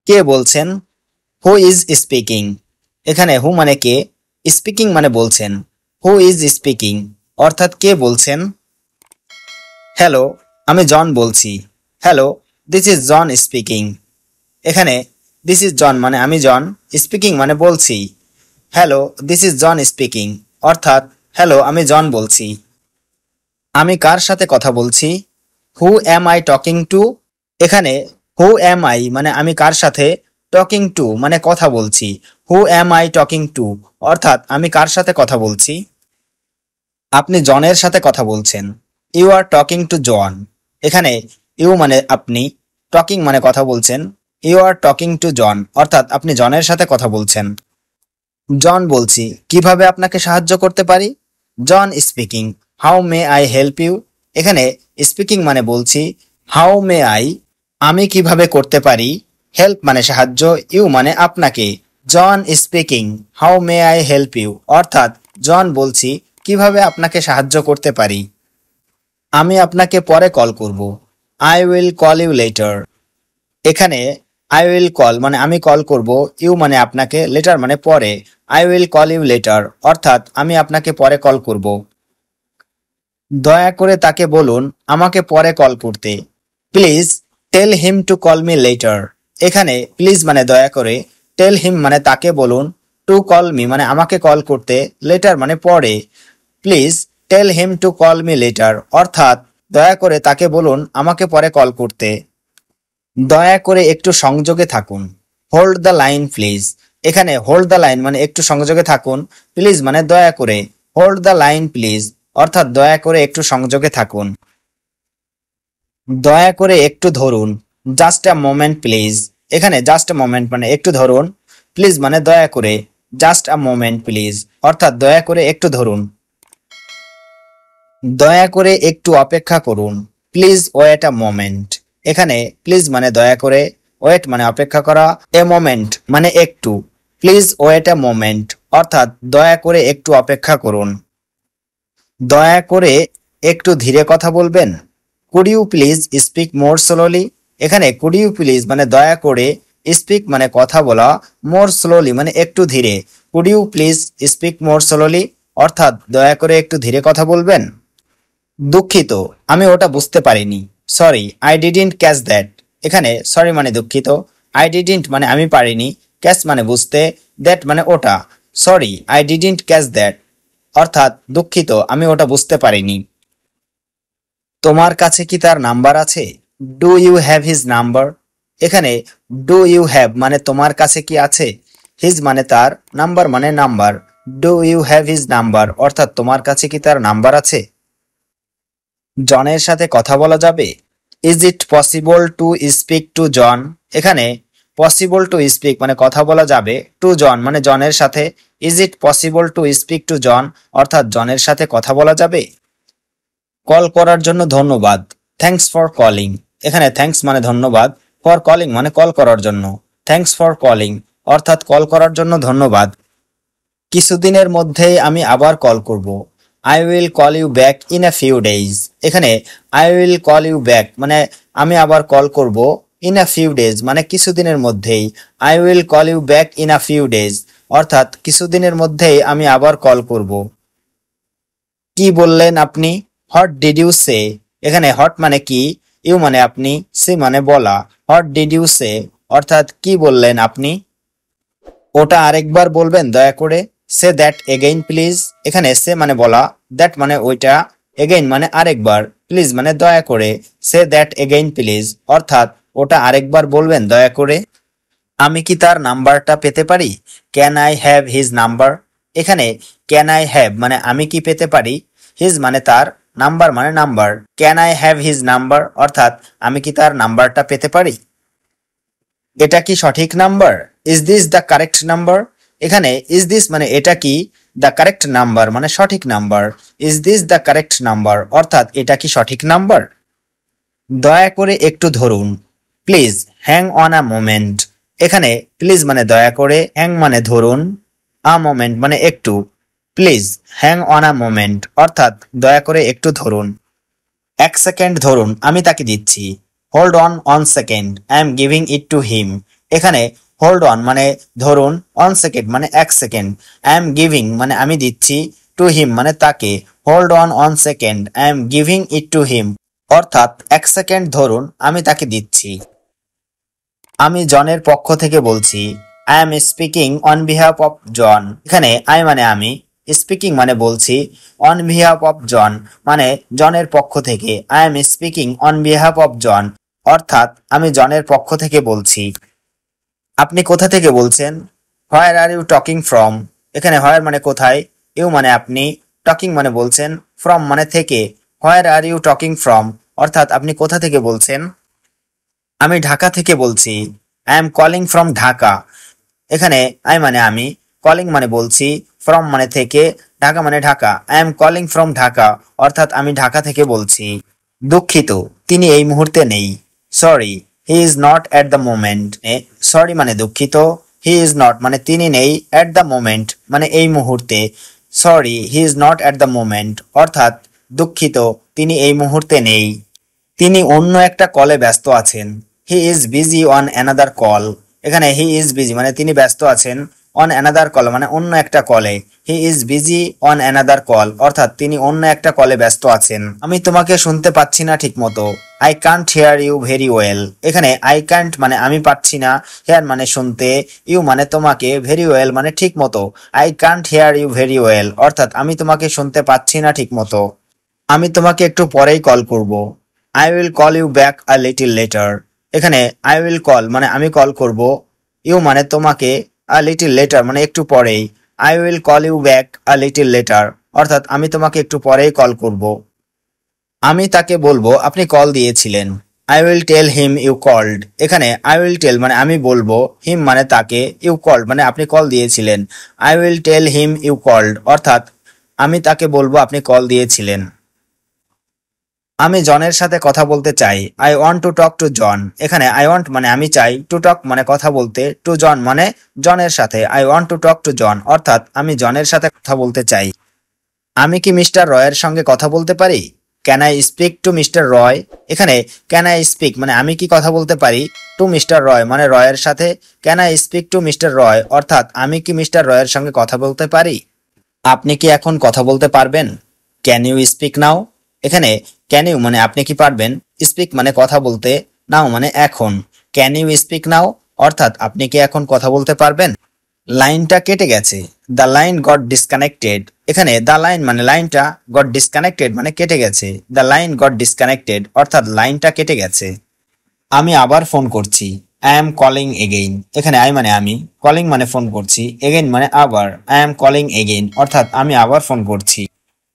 কে বলছেন? Who is speaking. এখানে হু মানে কে, স্পিকিং মানে বলছেন। হু ইজ স্পিকিং অর্থাৎ কে বলছেন। হ্যালো, আমি জন বলছি। Hello, this is John speaking. এখানে দিস ইজ জন মানে আমি জন, স্পিকিং মানে বলছি। Hello, this is John speaking অর্থাৎ হ্যালো, আমি জন বলছি। আমি কার সাথে কথা বলছি? Who am I talking to. এখানে হু অ্যাম আই মানে আমি কার সাথে, টকিং টু মানে কথা বলছি। Who am I talking two অর্থাৎ আমি কার সাথে কথা বলছি। আপনি জনের সাথে কথা বলছেন। You are talking to John. এখানে ইউ মানে আপনি, টকিং মানে কথা বলছেন। You are talking to John অর্থাৎ আপনি জনের সাথে কথা বলছেন। জন বলছি, কিভাবে আপনাকে সাহায্য করতে পারি? John speaking, how may I help you. এখানে স্পিকিং মানে বলছি, হাউ মে আই আমি কিভাবে করতে পারি, হেল্প মানে সাহায্য, ইউ মানে আপনাকে। John speaking, how may I help you অর্থাৎ জন বলছি, কিভাবে আপনাকে সাহায্য করতে পারি। আমি আপনাকে পরে কল করব। I will call you later. এখানে আই উইল কল মানে আমি কল করব, ইউ মানে আপনাকে, লেটার মানে পরে। I will call you later অর্থাৎ আমি আপনাকে পরে কল করব। দয়া করে তাকে বলুন আমাকে পরে কল করতে। Please tell him to call me later. এখানে প্লিজ মানে দয়া করে, টেল হিম মানে তাকে বলুন, টু কল মি মানে আমাকে কল করতে, লেটার মানে পরে। Please tell him to call me later অর্থাৎ দয়া করে তাকে বলুন আমাকে পরে কল করতে। দয়া করে একটু সংযোগে থাকুন। Hold the line please. এখানে হোল্ড দ্য লাইন মানে একটু সংযোগে থাকুন, প্লিজ মানে দয়া করে। হোল্ড দ্য লাইন প্লিজ অর্থাৎ দয়া করে একটু সংযোগে থাকুন। দয়া করে একটু ধরুন। Just a moment please. এখানে জাস্ট আ মোমেন্ট মানে একটু ধরুন, প্লিজ মানে দয়া করে। জাস্ট আ মোমেন্ট প্লিজ অর্থাৎ দয়া করে একটু ধরুন। দয়া করে একটু অপেক্ষা করুন। Please wait a moment. এখানে প্লিজ মানে দয়া করে, ওয়েট মানে অপেক্ষা করা, এ মোমেন্ট মানে একটু। প্লিজ ওয়েট আ মোমেন্ট অর্থাৎ দয়া করে একটু অপেক্ষা করুন। দয়া করে একটু ধীরে কথা বলবেন। Could you please speak more slowly. এখানে কুড ইউ প্লিজ মানে দয়া করে, স্পিক মানে কথা বলা, মোর স্লোলি মানে একটু ধীরে। Could you please speak more slowly অর্থাৎ দয়া করে একটু ধীরে কথা বলবেন। দুঃখিত, আমি ওটা বুঝতে পারিনি। Sorry I didn't catch that. এখানে সরি মানে দুঃখিত, আই ডিডন্ট মানে আমি পারিনি, ক্যাচ মানে বুঝতে, দ্যাট মানে ওটা। Sorry I didn't catch that অর্থাৎ দুঃখিত আমি ওটা বুঝতে পারিনি। তোমার কাছে কি তার নাম্বার আছে? Do you have his number. এখানে ডু ইউ হ্যাভ মানে তোমার কাছে কি আছে, হিজ মানে তার, নাম্বার মানে number. Do you have his number অর্থাৎ তোমার কাছে কি তার নাম্বার আছে। জনের সাথে কথা বলা যাবে? Is it possible to speak to John. এখানে পসিবল টু স্পিক মানে কথা বলা যাবে, টু জন মানে জনের সাথে। Is it possible to speak to John অর্থাৎ জনের সাথে কথা বলা যাবে। কল করার জন্য ধন্যবাদ। Thanks for calling. এখানে থ্যাঙ্কস মানে ধন্যবাদ, ফর কলিং মানে কল করার জন্য। থ্যাঙ্কস ফর কলিং অর্থাৎ কল করার জন্য ধন্যবাদ। কিছুদিনের মধ্যেই আমি আবার কল করব। I will call you back in a few days. এখানে I will call you back মানে আমি আবার কল করব, ইন আ ফিউ ডেজ মানে কিছুদিনের মধ্যেই। I will call you back in a few days অর্থাৎ কিছুদিনের মধ্যেই আমি আবার কল করব। কি বললেন আপনি? হোয়াট ডিড ইউ সে। এখানে হট মানে কি, ইউ মানে আপনি, সে মানে বলা। হোয়াট ডিড ইউ সে অর্থাৎ কি বললেন আপনি। ওটা আরেকবার বলবেন দয়া করে। Say that again please. এখানে সে মানে বলা, দ্যাট মানে ওইটা, এগেইন মানে আরেকবার, প্লিজ মানে দয়া করে। সে দ্যাট এগেইন প্লিজ অর্থাৎ ওটা আরেকবার বলবেন দয়া করে। আমি কি তার নাম্বারটা পেতে পারি? Can I have his number. এখানে ক্যান আই হ্যাভ মানে আমি কি পেতে পারি, হিজ মানে তার, নাম্বার মানে number. Can I have his number অর্থাৎ আমি কি তার নাম্বারটা পেতে পারি। এটা কি সঠিক number? Is this the correct number. এখানে ইজ দিস মানে এটা কি, দ্য কারেক্ট নাম্বার মানে সঠিক number. Is this the correct number অর্থাৎ এটা কি সঠিক নাম্বার। দয়া করে একটু ধরুন। Please hang on a moment. এখানে প্লিজ মানে দয়া করে, হ্যাং মানে ধরুন, আ মোমেন্ট মানে একটু। Please hang on a moment অর্থাৎ দয়া করে একটু ধরুন। এক সেকেন্ড ধরুন, আমি তাকে দিচ্ছি। Hold on second, I am giving it to him. এখানে হোল্ড অন মানে ধরুন, অন সেকেন্ড মানে 1 সেকেন্ড, আই এম গিভিং মানে আমি দিচ্ছি, টু হিম মানে তাকে, hold on second I am giving it to him, অর্থাৎ 1 সেকেন্ড ধরুন আমি তাকে দিচ্ছি। আমি জনের পক্ষ থেকে বলছি, I am speaking on behalf of John. এখানে আই মানে আমি, স্পিকিং মানে বলছি, অন বিহাফ অফ জন মানে জনের পক্ষ থেকে, I am speaking on behalf of John, অর্থাৎ আমি জনের পক্ষ থেকে বলছি। আপনি কোথা থেকে বলছেন? হোয়ার আর ইউ টকিং ফ্রম। এখানে হোয়ার মানে কোথায়, ইউ মানে আপনি, টকিং মানে বলছেন, ফ্রম মানে থেকে। হোয়ার আর ইউ টকিং ফ্রম অর্থাৎ আপনি কোথা থেকে বলছেন? আমি ঢাকা থেকে বলছি, I M calling from Dhaka. এখানে আই মানে আমি, কলিং মানে বলছি, ফ্রম মানে থেকে, ঢাকা মানে Dhaka, I am calling from Dhaka অর্থাৎ আমি ঢাকা থেকে বলছি। দুঃখিত, তিনি এই মুহূর্তে নেই। Sorry, he is not at the moment. Sorry মানে দুঃখিত, হি ইজ নট মানে তিনি নেই, এট দ্য মোমেন্ট মানে এই মুহূর্তে। Sorry, he is not at the moment অর্থাৎ দুঃখিত, তিনি এই মুহূর্তে নেই। তিনি অন্য একটা কলে ব্যস্ত আছেন। He is busy on another call. এখানে হি ইজ বিজি মানে তিনি ব্যস্ত আছেন, অন অ্যানাদার কল মানে অন্য একটা কলে। He is busy on another call অর্থাৎ তিনি অন্য একটা কলে ব্যস্ত আছেন। আমি তোমাকে শুনতে পাচ্ছি না ঠিক মতো। I can't hear you very well. এখানে আই কান্ট মানে আমি পাচ্ছি না, হিয়ার মানে শুনতে, ইউ মানে তোমাকে, ভেরি ওয়েল মানে ঠিক মতো। I can't hear you very well অর্থাৎ আমি তোমাকে শুনতে পাচ্ছি না ঠিক মতো। আমি তোমাকে একটু পরেই কল করব। I will call you back a little later. এখানে আই উইল কল মানে আমি কল করব, ইউ মানে তোমাকে, আ লিটিল লেটার মানে একটু পরেই। I will call you back a little later অর্থাৎ আমি তোমাকে একটু পরেই কল করব। আমি তাকে বলবো আপনি কল দিয়েছিলেন। I will tell him you called. এখানে আই উইল টেল মানে আমি বলবো, হিম মানে তাকে, ইউ কল্ড মানে আপনি কল দিয়েছিলেন। I will tell him you called অর্থাৎ আমি তাকে বলবো আপনি কল দিয়েছিলেন। আমি জনের সাথে কথা বলতে চাই। I want to talk to John. এখানে আই ওয়ান্ট মানে আমি চাই, টু টক মানে কথা বলতে, টু জন মানে জনের সাথে। I want to talk to John অর্থাৎ আমি জনের সাথে কথা বলতে চাই। আমি কি মিস্টার রয়ের সঙ্গে কথা বলতে পারি? Can I speak to mister Roy. এখানে ক্যান আই স্পিক মানে আমি কি কথা বলতে পারি, টু মিস্টার রয় মানে রয়ের সাথে, can I speak to mister Roy অর্থাৎ আমি কি মিস্টার রয়ের সঙ্গে কথা বলতে পারি। আপনি কি এখন কথা বলতে পারবেন? ক্যান ইউ স্পিক নাও। এখানে ক্যান ইউ মানে আপনি কি পারবেন, স্পিক মানে কথা বলতে, নাও মানে এখন। ক্যান ইউ স্পিক নাও অর্থাৎ আপনি কি এখন কথা বলতে পারবেন। লাইনটা কেটে গেছে। The line goat disconnected. এখানে দ্য লাইন মানে লাইনটা, গট ডিসকানেক্টেড মানে কেটে গেছে। দ্য লাইন গট ডিসকানেক্টেড অর্থাৎ লাইনটা কেটে গেছে। আমি আবার ফোন করছি। I am calling again. এখানে আই মানে আমি, কলিং মানে ফোন করছি, এগেইন মানে আবার, আই এম কলিং এগেইন অর্থাৎ আমি আবার ফোন করছি।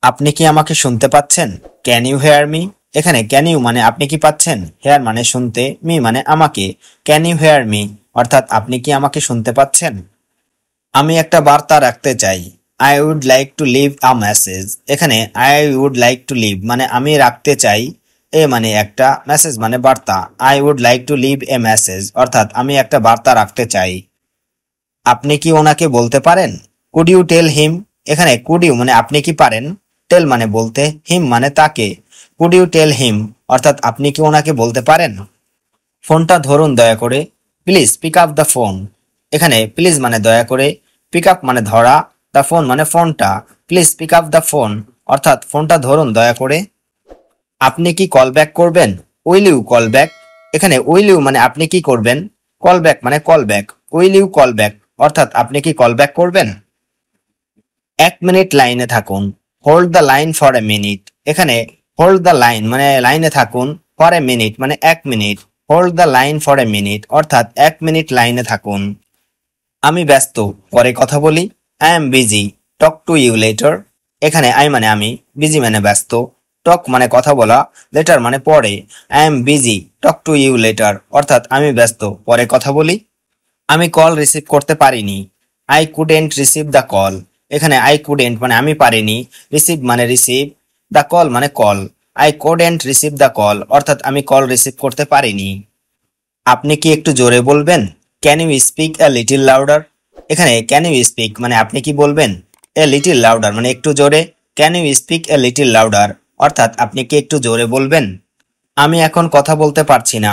আপনি কি আমাকে শুনতে পাচ্ছেন? Can you hear me. এখানে ক্যান ইউ মানে আপনি কি পাচ্ছেন, হেয়ার মানে শুনতে, মি মানে আমাকে। ক্যান ইউ হেয়ার মি অর্থাৎ আপনি কি আমাকে শুনতে পাচ্ছেন। আমি একটা বার্তা রাখতে চাই। I would like to leave a message. এখানে I would like to leave মানে আমি রাখতে চাই, এ মানে একটা, মেসেজ মানে বার্তা। I would like to leave a message অর্থাৎ আমি একটা বার্তা রাখতে চাই। আপনি কি ওনাকে বলতে পারেন? কুড ইউ টেল হিম। এখানে কুড ইউ মানে আপনি কি পারেন, টেল মানে বলতে, হিম মানে তাকে। কুড ইউ টেল হিম অর্থাৎ আপনি কি ওনাকে বলতে পারেন। ফোনটা ধরুন দয়া করে। Please pick up the phone. এখানে প্লিজ মানে দয়া করে, পিক আপ মানে ধরা, দ্য ফোন মানে ফোনটা। Please pick up the phone অর্থাৎ ফোনটা ধরুন দয়া করে। আপনি কি কল ব্যাক করবেন? Will you call back. এখানে উইল ইউ মানে আপনি কি করবেন, কল ব্যাক মানে call back. Will you call back অর্থাৎ আপনি কি কল ব্যাক করবেন। 1 মিনিট লাইনে থাকুন। Hold the line for a minute. এখানে হোল্ড দ্য লাইন মানে লাইনে থাকুন, ফর এ মিনিট মানে 1 minute. Hold the line for a minute অর্থাৎ 1 মিনিট লাইনে থাকুন। আমি ব্যস্ত, পরে কথা বলি। I am busy, talk to you later. এখানে আই মানে আমি, বিজি মানে ব্যস্ত, টক মানে কথা বলা, লেটার মানে পরে। I am busy, talk to you later অর্থাৎ আমি ব্যস্ত, পরে কথা বলি। আমি কল রিসিভ করতে পারিনি। I couldn't receive the call. এখানে আই কুডেন্ট মানে আমি পারিনি, রিসিভ মানে রিসিভ, দ্য কল মানে call. I couldn't receive the call অর্থাৎ আমি কল রিসিভ করতে পারিনি। আপনি কি একটু জোরে বলবেন? Can you speak a little louder. এখানে ক্যান ইউ স্পিক মানে আপনি কি বলবেন, এ লিটিল লাউডার মানে একটু জোরে। Can you speak a little louder অর্থাৎ আপনি কি একটু জোরে বলবেন। আমি এখন কথা বলতে পারছি না।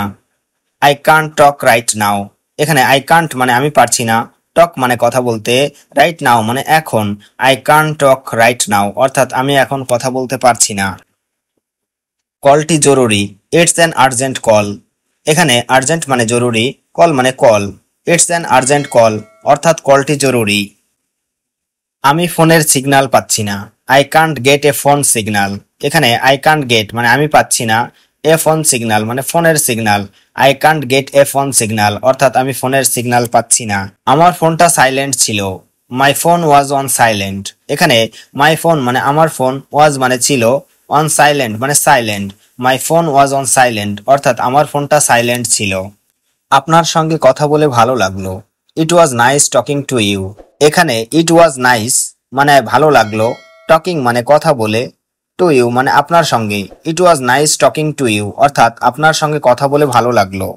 I can't talk right now. এখানে আই কান্ট মানে আমি পারছি না, টক মানে কথা বলতে, রাইট নাও মানে এখন, I can't talk right now অর্থাৎ আমি এখন কথা বলতে পারছি না। কলটি জরুরি, ইটস অ্যান আর্জেন্ট কল। এখানে আর্জেন্ট মানে জরুরি, কল মানে call, it's an urgent call অর্থাৎ কলটি জরুরি। আমি ফোনের সিগন্যাল পাচ্ছি না, I can't gate A phone signal. এখানে আই কান্ট গেট মানে আমি পাচ্ছি না, এ ফোন সিগন্যাল মানে ফোনের signal, I can't gate A phone signal অর্থাৎ আমি ফোনের সিগন্যাল পাচ্ছি না। আমার ফোনটা সাইলেন্ট ছিল, my phone was on silent. এখানে মাই ফোন মানে আমার ফোন, ওয়াজ মানে ছিল, অন সাইলেন্ট মানে silent, my phone was on silent অর্থাৎ আমার ফোনটা সাইলেন্ট ছিল। আপনার সঙ্গে কথা বলে ভালো লাগলো, it was nice talking to you. এখানে ইট ওয়াজ নাইস মানে ভালো লাগলো, টকিং মানে কথা বলে, টু ইউ মানে আপনার সঙ্গে, it was nice talking to you অর্থাৎ আপনার সঙ্গে কথা বলে ভালো লাগলো।